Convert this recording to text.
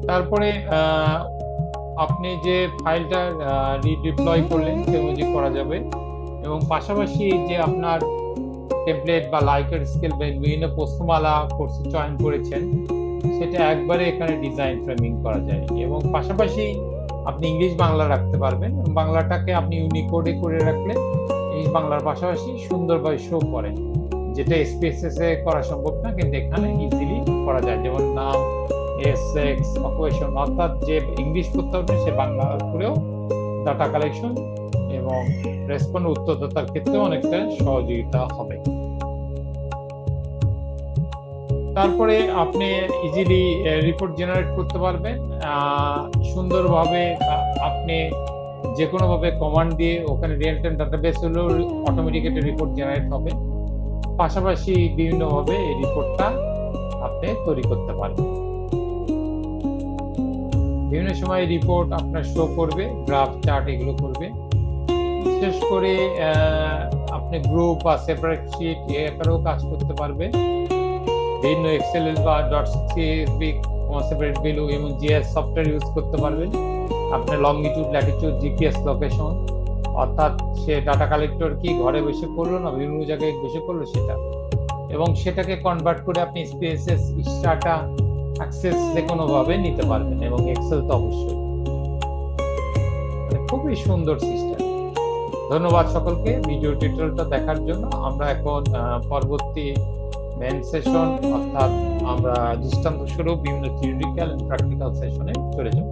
তারপরে আপনি যে ফাইলটা রিডিপ্লয় করলেন সে অনুযায়ী করা যাবে। এবং পাশাপাশি যে আপনার টেমপ্লেট বা লাইকার স্কেল বা বিভিন্ন প্রশ্নমালা কোর্সে চয়ন করেছেন সেটা একবারে এখানে ডিজাইন ফ্রেমিং করা যায়। এবং পাশাপাশি আপনি ইংলিশ বাংলা রাখতে পারবেন, বাংলাটাকে আপনি ইউনিকোডে করে রাখলে ইংলিশ বাংলার পাশাপাশি সুন্দরভাবে শো করে, যেটা এসপিএসএস এ করা সম্ভব না, কিন্তু এখানে ইজিলি করা যায়। যেমন নাম, সেক্স, অকুপেশন, অর্থাৎ যে ইংলিশ করতে হবে সে বাংলা করেও ডাটা কালেকশন এবং রেসপন্ড উত্তরদাতার ক্ষেত্রে অনেকটা সহযোগিতা হবে। তারপরে আপনি ইজিলি রিপোর্ট জেনারেট করতে পারবেন সুন্দরভাবে। আপনি যে কোনো ভাবে কমান্ড দিয়ে ওখানে রিয়েল টাইম ডাটাবেস হলেও অটোমেটিক একটা রিপোর্ট জেনারেট হবে। পাশাপাশি বিভিন্নভাবে এই রিপোর্টটা আপনি তৈরি করতে পারবেন। বিভিন্ন সময় রিপোর্ট আপনার শো করবে, গ্রাফ, চার্ট এগুলো করবে। বিশেষ করে আপনি গ্রুপ বা সেপারেট শিট একারও কাজ করতে পারবেন। বিভিন্ন এক্সেল বা ডট সিএসভি, সেপারেট ভ্যালু এবং জিএস সফটওয়্যার ইউজ করতে পারবেন। আপনার লংগিটিউড, ল্যাটিটিউড, জিপিএস লোকেশন, অর্থাৎ সে ডাটা কালেক্টর কি ঘরে বসে করলো না বিভিন্ন জায়গায় বসে করলো সেটা, এবং সেটাকে কনভার্ট করে আপনি স্পেসেস, স্টাটা, অ্যাক্সেস যে কোনো ভাবে নিতে পারবেন, এবং এক্সেল তো অবশ্যই। খুবই সুন্দর সিস্টেম। ধন্যবাদ সকলকে ভিডিও টিউটোরিয়ালটা দেখার জন্য। আমরা এখন পরবর্তী মেন সেশন, অর্থাৎ আমরা দৃষ্টান্ত স্বরূপ বিভিন্ন থিওরিটিক্যাল এন্ড প্র্যাকটিক্যাল সেশনে চলে যাব।